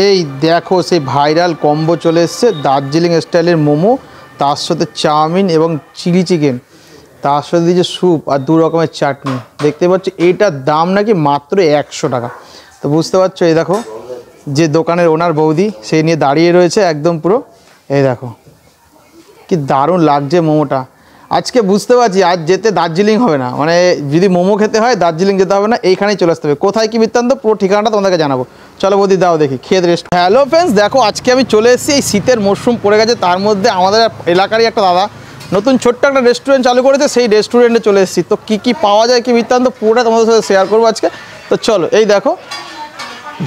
এই দেখো সেই ভাইরাল কম্বো চলে এসছে, দার্জিলিং স্টাইলের মোমো, তার সাথে চাউমিন এবং চিলি চিকেন, তার সাথে দিয়েছে স্যুপ আর 2 রকমের চাটনি। দেখতে পাচ্ছ এইটার দাম নাকি মাত্র 100 টাকা। তো বুঝতে পারছো, এই দেখো যে দোকানের ওনার বৌদি সেই নিয়ে দাঁড়িয়ে রয়েছে একদম পুরো। এই দেখো কি দারুণ লাগছে মোমোটা। আজকে বুঝতে পারছি আজ যেতে দার্জিলিং হবে না, মানে যদি মোমো খেতে হয় দার্জিলিং যেতে হবে না, এইখানেই চলে আসতে হবে। কোথায় কি বৃত্তান্ত পুরো ঠিকানাটা তোমাদেরকে জানাবো। চলো বৌদি দাও দেখি খেয়ে রেস্ট। হ্যালো ফ্রেন্ডস, দেখো আজকে আমি চলে এসেছি, এই শীতের মরশুম পড়ে গেছে, তার মধ্যে আমাদের এলাকারই একটা দাদা নতুন ছোট্ট একটা রেস্টুরেন্ট চালু করেছে, সেই রেস্টুরেন্টে চলে এসেছি। তো কী পাওয়া যায় কি বৃত্তান্ত পুরোটা তোমাদের সাথে শেয়ার করবো আজকে। তো চলো এই দেখো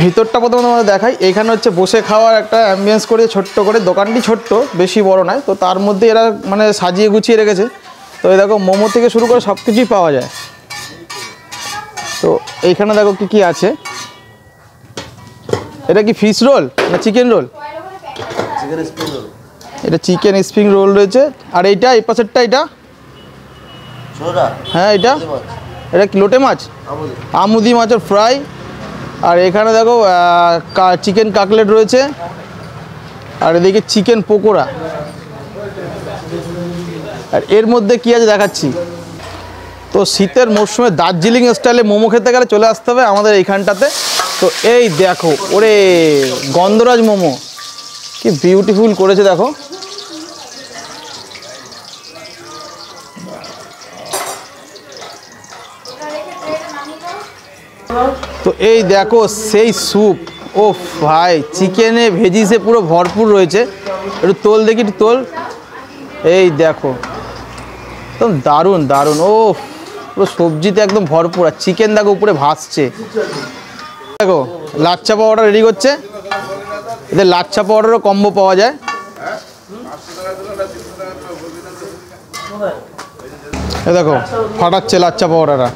ভিতরটা প্রথমে তোমাদের দেখাই। এইখানে হচ্ছে বসে খাওয়ার একটা অ্যাম্বিয়েন্স করে ছোট্ট করে, দোকানটি ছোট্ট বেশি বড় নয়, তো তার মধ্যে এরা মানে সাজিয়ে গুছিয়ে রেখেছে। তো এই দেখো মোমো থেকে শুরু করে সব কিছুই পাওয়া যায়। তো এইখানে দেখো কি আছে, এটা কি ফিশ রোল না chicken roll? Chicken spring roll. এটা চিকেন স্প্রিং রোল রয়েছে। আর এইটা এই পাশেরটা এটা, হ্যাঁ এটা কি লোটে মাছ, আমুদি মাছের ফ্রাই। আর এখানে দেখো চিকেন কাটলেট রয়েছে, আর এদিকে চিকেন পকোড়া। আর এর মধ্যে কি আছে দেখাচ্ছি। তো শীতের মরশুমে দার্জিলিং স্টাইলে মোমো খেতে গেলে চলে আসতে হবে আমাদের এইখানটাতে। তো এই দেখো ওরে গন্ধরাজ মোমো, কি বিউটিফুল করেছে দেখো। তো এই দেখো সেই স্যুপ, ও ভাই চিকেনে ভেজিসে পুরো ভরপুর রয়েছে। একটু তোল দেখি, একটু তোল। এই দেখো একদম দারুণ দারুণ, ও পুরো সবজিতে একদম ভরপুর। আর চিকেন দেখো উপরে ভাসছে। দেখো লাচ্ছা পাউডার রেডি করছে, এদের লাচ্ছা পাউডারও কম্বো পাওয়া যায়। এ দেখো ফাটাচ্ছে লাচ্ছা পাউডাররা।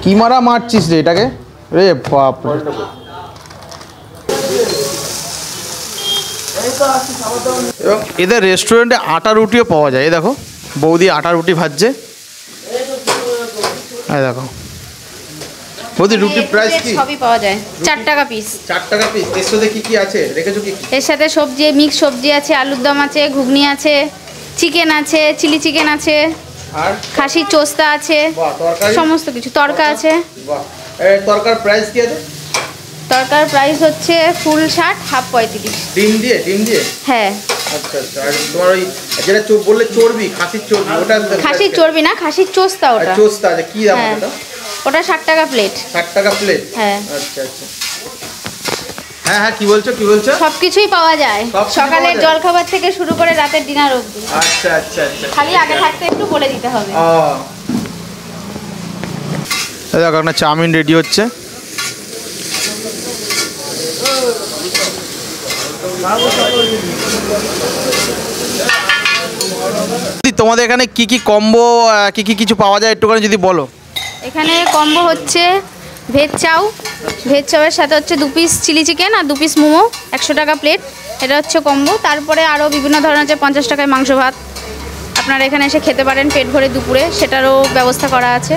কি মারা মারছিস রে এটাকে, রে বাপ। এবং এদের রেস্টুরেন্টে আটা রুটিও পাওয়া যায়। এই দেখো বৌদি আটা রুটি ভাজছে। এই দেখো বৌদি রুটির প্রাইস কি? সবই পাওয়া যায় 4 টাকা পিস। 4 টাকা পিস। এর সাথে কি আছে রেখেছো কি? এর সাথে সবজি, মিক্স সবজি আছে, আলুর দম আছে, ঘুগনি আছে, চিকেন আছে, চিলি চিকেন আছে, আর খাসির চোস্তা আছে, সমস্ত কিছু। তরকা আছে। এই তরকার প্রাইস কি আছে? তরকার প্রাইস হচ্ছে ফুল 60, হাফ 35। ডিম দিয়ে? হ্যাঁ। আচ্ছা আচ্ছা। আর তোমার ওই যেটা বললে চর্বি, খাসির চর্বি, ওটা খাসির চর্বি না, খাসির চোস্তা। ওটা চোস্তা আছে। কি দাম ওটা? ওটা 60 টাকা প্লেট। 60 টাকা প্লেট? হ্যাঁ। আচ্ছা আচ্ছা। হ্যাঁ কি বলছো? সবকিছুই পাওয়া যায়, সকালের জলখাবার থেকে শুরু করে রাতের ডিনার অবধি। আচ্ছা আচ্ছা আচ্ছা। খালি আগে থাকতে একটু বলে দিতে হবে। দেখো একটা চাউমিন রেডি হচ্ছে। তোমাদের এখানে কি কম্বো, কি কিছু পাওয়া যায় একটুখানি যদি বলো। এখানে কম্বো হচ্ছে ভেজ চাউয়ের সাথে হচ্ছে 2 পিস চিলি চিকেন আর 2 পিস মোমো, 100 টাকা প্লেট। এটা হচ্ছে কম্বো। তারপরে আরও বিভিন্ন ধরনের আছে 50 টাকায় মাংস ভাত। আপনারা এখানে এসে খেতে পারেন পেট ভরে দুপুরে, সেটারও ব্যবস্থা করা আছে।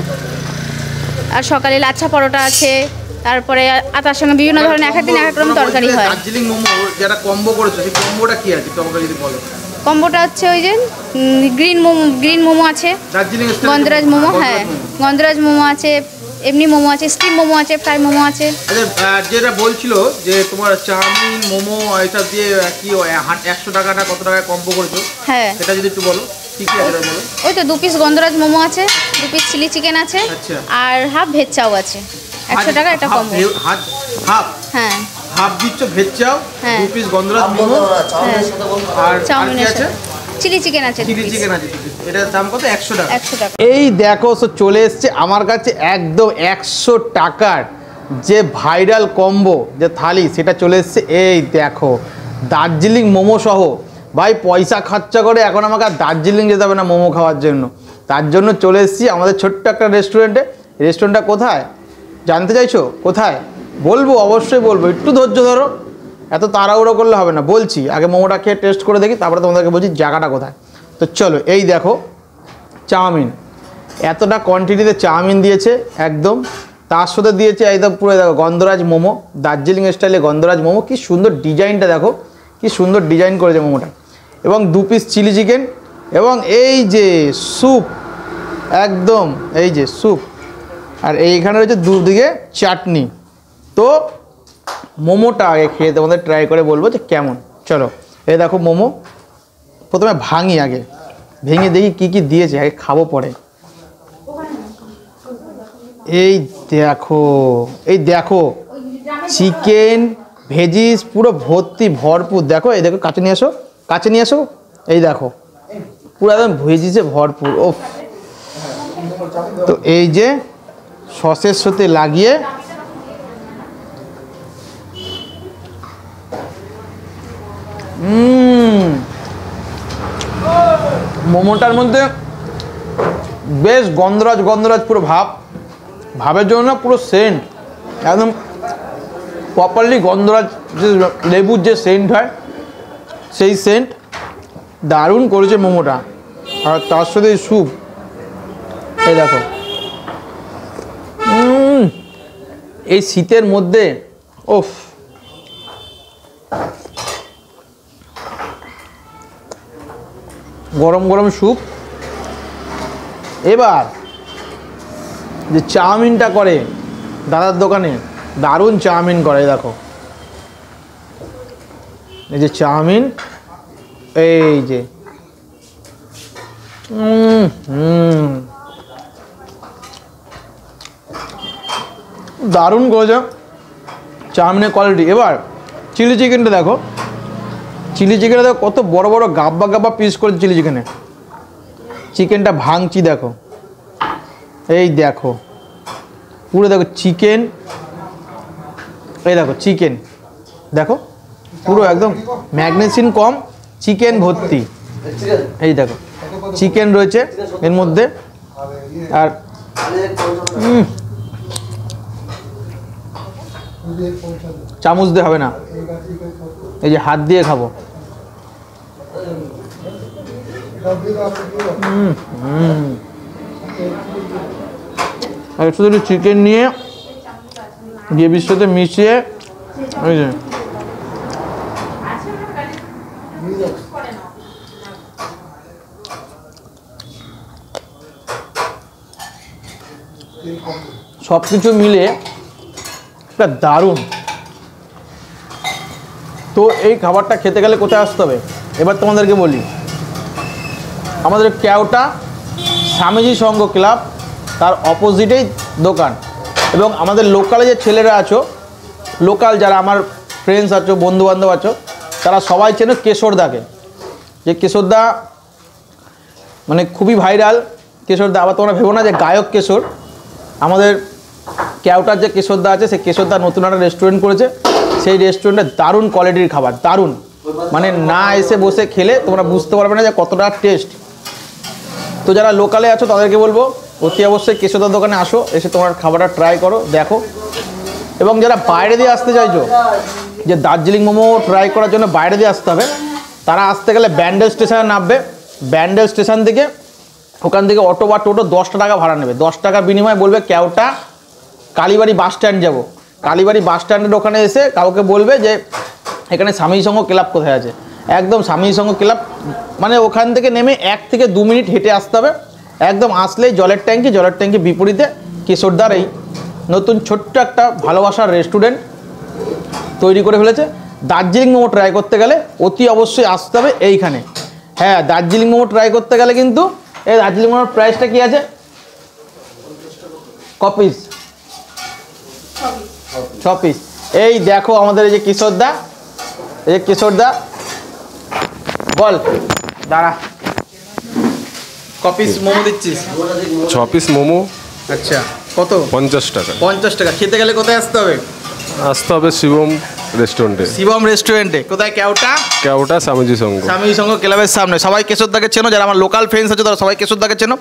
আর সকালে লাচ্ছা পরোটা আছে। তারপরে তার সঙ্গে বিভিন্ন ধরনের এক এক দিন এক এক রকম তরকারি হয়। দার্জিলিং মোমো যেটা কম্বো করেছো, সেই কম্বোটা কি আছে তোমাকে যদি বলো। কম্বোটা হচ্ছে ওই যে গ্রিন মোমো আছে, গন্ধরাজ মোমো। হ্যাঁ গন্ধরাজ মোমো আছে, এমনি মোমো আছে, স্টিম মোমো আছে, ফ্রাই মোমো আছে। আচ্ছা যেটা বলছিল যে তোমার চাউমিন মোমো এটা দিয়ে কি 100 টাকাটা কত টাকায় কম্বো করেছো, হ্যাঁ সেটা যদি একটু বলো কি আছে বলো। ওই তো 2 পিস গন্ধরাজ মোমো আছে, 2 পিস চিলি চিকেন আছে, আর হাফ ভেজ চাউ আছে। 100 টাকা এটা কম্বো। হাফ? হ্যাঁ হাফ দিচ্ছ ভেজ চাউ, 2 পিস গন্ধরাজ মোমো, আর চাউমিন আছে, চিলি চিকেন আছে। এটার দাম কত? 100 টাকা। 100 টাকা। এই দেখো চলে এসছে আমার কাছে একদম 100 টাকার যে ভাইরাল কম্বো যে থালি, সেটা চলে এসছে। এই দেখো দার্জিলিং মোমো সহ। ভাই পয়সা খরচা করে এখন আমাকে আর দার্জিলিং যেতে হবে না মোমো খাওয়ার জন্য, তার জন্য চলে এসেছি আমাদের ছোট্ট একটা রেস্টুরেন্টে। রেস্টুরেন্টটা কোথায় জানতে চাইছো? কোথায় বলবো? অবশ্যই বলবো, একটু ধৈর্য ধরো, এত তাড়াহুড়ো করলে হবে না। বলছি আগে মোমোটা খেয়ে টেস্ট করে দেখি, তারপরে তোমাদেরকে বলছি জায়গাটা কোথায়। তো চলো এই দেখো চাউমিন, এতটা কোয়ান্টিটিতে চাউমিন দিয়েছে একদম। তার সাথে দিয়েছে একদম পুরো দেখো গন্ধরাজ মোমো, দার্জিলিং স্টাইলে গন্ধরাজ মোমো। কি সুন্দর ডিজাইনটা দেখো, কি সুন্দর ডিজাইন করেছে মোমোটা। এবং 2 পিস চিলি চিকেন এবং এই যে স্যুপ, একদম এই যে স্যুপ, আর এইখানে রয়েছে দুদিকে চাটনি। তো মোমোটা আগে খেয়ে তোমাদের ট্রাই করে বলবো যে কেমন। চলো এই দেখো মোমো, প্রথমে ভাঙি, আগে ভেঙে দেখি কি কি দিয়েছে, আগে খাবো পরে। এই দেখো, এই দেখো চিকেন ভেজিস পুরো ভর্তি ভরপুর। দেখো এই দেখো, কাছে নিয়ে আসো, কাছে নিয়ে আসো। এই দেখো পুরো একদম ভেজিসে ভরপুর। ও তো এই যে সসের সাথে লাগিয়ে মোমোটার মধ্যে বেশ গন্ধরাজ গন্ধরাজ পুরো ভাবের জন্য না, পুরো সেন্ট একদম প্রপারলি গন্ধরাজ, যে লেবুর যে সেন্ট হয় সেই সেন্ট। দারুণ করেছে মোমোটা। আর তার সাথে স্যুপ, এই দেখো এই শীতের মধ্যে ওফ, গরম গরম স্যুপ। এবার যে চাউমিনটা করে দাদার দোকানে, দারুণ চাউমিন করে। দেখো এই যে চাউমিন, এই যে দারুণ করেছে চাউমিনের কোয়ালিটি। এবার চিলি চিকেনটা দেখো, চিলি চিকেনটা দেখো কত বড় বড় গাব্বা গাব্বা পিস করেছে চিলি চিকেনে। চিকেনটা ভাঙছি দেখো, এই দেখো পুরো দেখো চিকেন, এই দেখো চিকেন দেখো পুরো একদম ম্যাগনেসিন কম, চিকেন ভর্তি। এই দেখো চিকেন রয়েছে এর মধ্যে। আর চামচ দিয়ে হবে না, এই যে হাত দিয়ে খাবো। একটু যদি চিকেন নিয়ে গ্রেভির সাথে মিশিয়ে, ওই যে সব কিছু মিলে একটা দারুণ। তো এই খাবারটা খেতে গেলে কোথায় আসতে হবে এবার তোমাদেরকে বলি। আমাদের কেওটা স্বামীজি সংঘ ক্লাব, তার অপোজিটেই দোকান। এবং আমাদের লোকালে যে ছেলেরা আছো, লোকাল যারা আমার ফ্রেন্ডস আছো, বন্ধুবান্ধব আছো, তারা সবাই চেনো কেশরদাকে। যে কেশরদা মানে খুবই ভাইরাল কেশরদা। আবার তোমরা ভেবো না যে গায়ক কেশর। আমাদের কেওটার যে কেশরদা আছে, সেই কেশরদা নতুন একটা রেস্টুরেন্ট করেছে। সেই রেস্টুরেন্টে দারুণ কোয়ালিটির খাবার, দারুণ, মানে না এসে বসে খেলে তোমরা বুঝতে পারবে না যে কতটা টেস্ট। তো যারা লোকালে আছো তাদেরকে বলবো অতি অবশ্যই কেশরদার দোকানে আসো, এসে তোমার খাবারটা ট্রাই করো, দেখো। এবং যারা বাইরে দিয়ে আসতে চাইছো, যে দার্জিলিং মোমো ট্রাই করার জন্য বাইরে দিয়ে আসতে হবে, তারা আসতে গেলে ব্যান্ডেল স্টেশনে নামবে। ব্যান্ডেল স্টেশন থেকে ওখান থেকে অটো বা টোটো 10 টাকা ভাড়া নেবে। 10 টাকার বিনিময়ে বলবে কেওটা কালীবাড়ি বাস স্ট্যান্ড যাবো। কালীবাড়ি বাস স্ট্যান্ডের ওখানে এসে কাউকে বলবে যে এখানে স্বামী সংঘ ক্লাব কোথায় আছে। একদম স্বামী সংঘ ক্লাব মানে ওখান থেকে নেমে 1 থেকে 2 মিনিট হেঁটে আসতে হবে। একদম আসলেই জলের ট্যাঙ্কি বিপরীতে কেশরদার এই নতুন ছোট্ট একটা ভালোবাসার রেস্টুরেন্ট তৈরি করে ফেলেছে। দার্জিলিং মোমো ট্রাই করতে গেলে অতি অবশ্যই আসতে হবে এইখানে। হ্যাঁ, দার্জিলিং মোমো ট্রাই করতে গেলে কিন্তু এই দার্জিলিং মোমোর প্রাইসটা কি আছে? Copies 6 piece. এই দেখো আমাদের এই যে কিশোরদা, এই যে কিশোরদা বল দাঁড়া, কপিস মোমো দিচ্ছিস? 6 পিস মোমো। আচ্ছা, কত? 50 টাকা। 50 টাকা। খেতে গেলে কোথায় আসতে হবে? আসতে হবে শিবম রেস্টুরেন্টে। শিবম রেস্টুরেন্টে কোথায়? কেওটা স্বামীজি সংঘ ক্লাবের সামনে। সবাই কেশরদাকে চেনো, যারা আমার লোকাল ফ্রেন্ডস আছে তারা সবাই কেশরদাকে চেনো।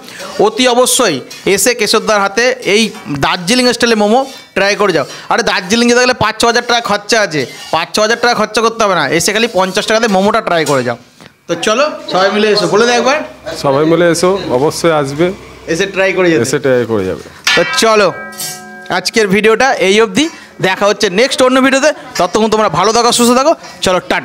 অতি অবশ্যই এসে কেশরদার হাতে এই দার্জিলিং স্টাইলে মোমো ট্রাই করে যাও। আরে দার্জিলিং যেতে গেলে 5-6 হাজার টাকা খরচা আছে, 5-6 হাজার টাকা খরচা করতে হবে না, এসে খালি 50 টাকাতে মোমোটা ট্রাই করে যাও। তো চলো সবাই মিলে এসো, বলে দে একবার। সবাই মিলে এসো, অবশ্যই আসবে, এসে ট্রাই করে যাবে। এসে ট্রাই করে যাবে। তো চলো আজকের ভিডিওটা এই অবধি, দেখা হচ্ছে নেক্সট অন্য ভিডিওতে। ততক্ষণ তোমরা ভালো থাকো, সুস্থ থাকো, চলো টাটা।